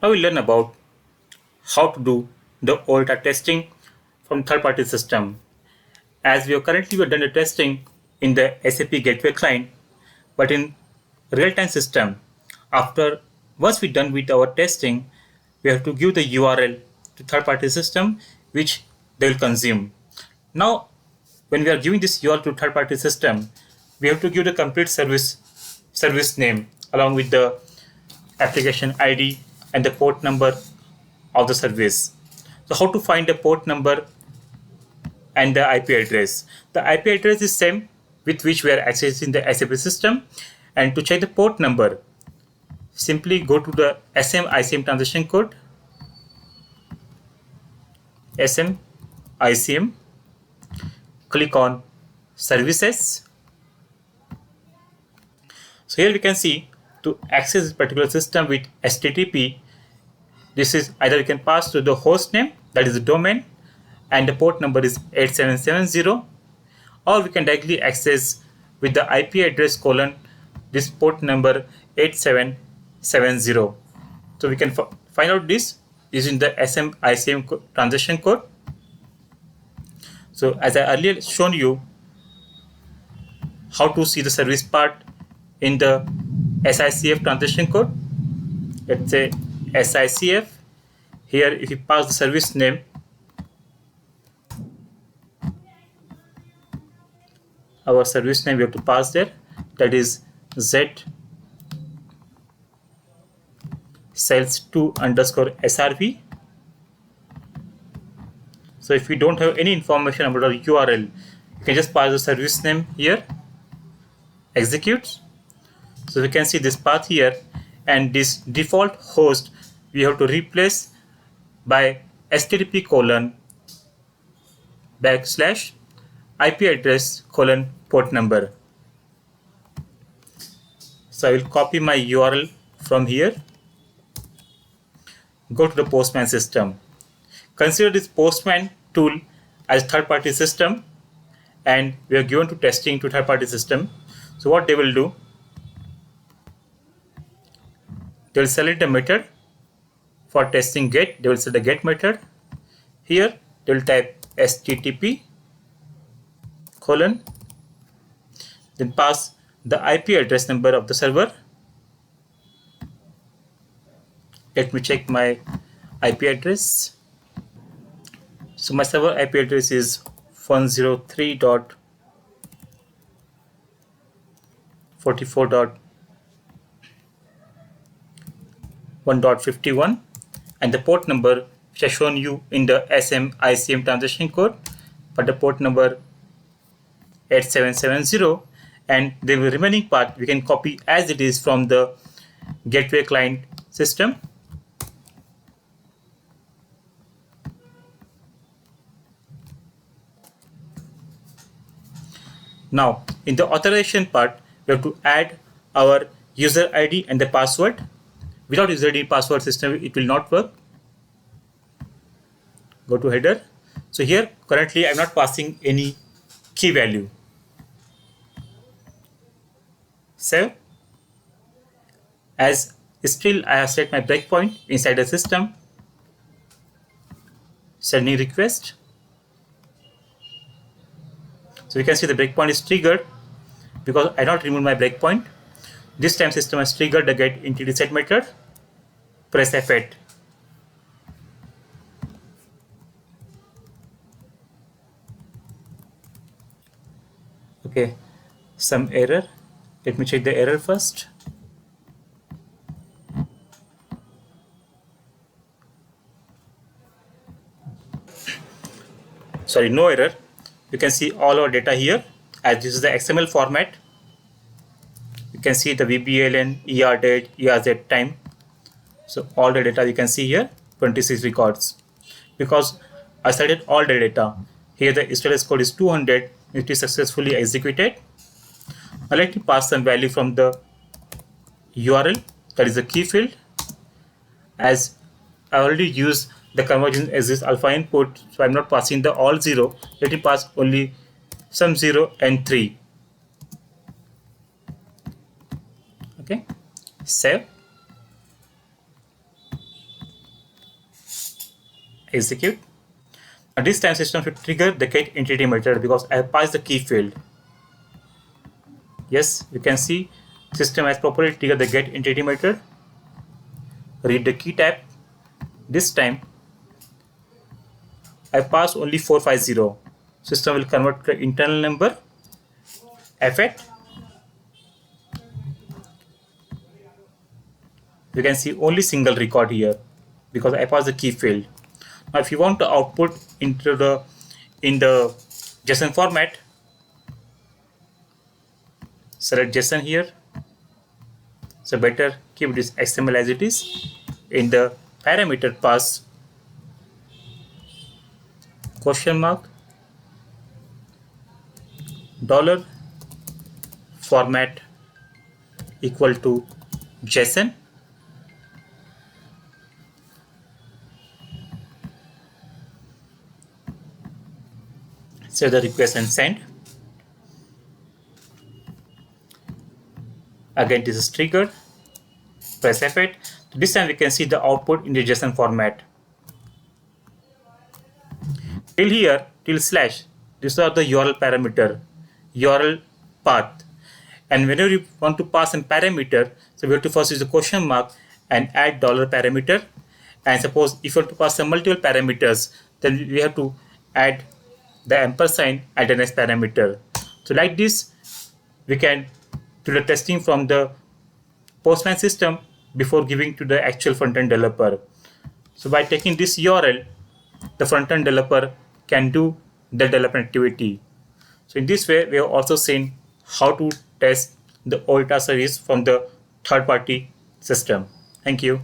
Now we'll learn about how to do the OLTA testing from third-party system. As we have currently done the testing in the SAP Gateway client, but in real-time system, after once we're done with our testing, we have to give the URL to third-party system which they will consume. Now, when we are giving this URL to third-party system, we have to give the complete service name along with the application ID and the port number of the service. So how to find the port number and the IP address? The IP address is same with which we are accessing the SAP system. And to check the port number, simply go to the SM-ICM transaction code, SM-ICM, click on services. So here we can see to access this particular system with HTTP, this is either you can pass to the host name, that is the domain, and the port number is 8770, or we can directly access with the IP address colon this port number 8770. So we can find out this using the SM-ICM transaction code. So as I earlier shown you how to see the service part in the SICF transaction code. Let's say SICF. Here if you pass the service name, our service name we have to pass there, that is Z sales2 underscore SRV. So if you don't have any information about our URL, you can just pass the service name here, executes. So we can see this path here, and this default host we have to replace by HTTP colon backslash IP address colon port number. So I will copy my URL from here, go to the Postman system. Consider this Postman tool as third-party system, and we are given to testing to third-party system. So what they will do, they will select the method for testing get. They will set the get method. Here they will type HTTP colon, then pass the IP address number of the server. Let me check my IP address. So my server IP address is 103.44.1.51, and the port number which I shown you in the SM-ICM transaction code, but the port number 8770, and the remaining part we can copy as it is from the gateway client system. Now in the authorization part, we have to add our user ID and the password. Without user ID password system it will not work. Go to header. So here currently I'm not passing any key value. Save. As still I have set my breakpoint inside the system. Sending request. So you can see the breakpoint is triggered because I not removed my breakpoint. This time system has triggered the get entity set method. Press F8. Okay, some error. Let me check the error first. Sorry, no error. You can see all our data here, as this is the XML format. You can see the VBLN, ER date, ERZ time. So all the data you can see here, 26 records. Because I selected all the data. Here the status code is 200, it is successfully executed. Now let me pass some value from the URL, that is the key field. As I already used the conversion as this alpha input, so I'm not passing the all 0. Let me pass only some 0 and 3. Okay, save. execute. Now this time system should trigger the get entity method because I have passed the key field. Yes, you can see system has properly triggered the get entity method. Read the key tab. This time I pass only 450. System will convert the internal number effect. You can see only single record here because I pass the key field. Now if you want to output into the in the JSON format, select JSON here. So better keep this XML as it is. In the parameter pass question mark dollar format equal to JSON. Save the request and send. Again, this is triggered. Press F8. This time we can see the output in the JSON format. Till here, till slash, these are the URL parameter, URL path. And whenever you want to pass a parameter, so we have to first use the question mark and add dollar parameter. And suppose if you want to pass some multiple parameters, then we have to add the ampersand and the next parameter. So like this, we can do the testing from the Postman system before giving to the actual front-end developer. So by taking this URL, the front-end developer can do the development activity. So in this way, we have also seen how to test the OLTA service from the third-party system. Thank you.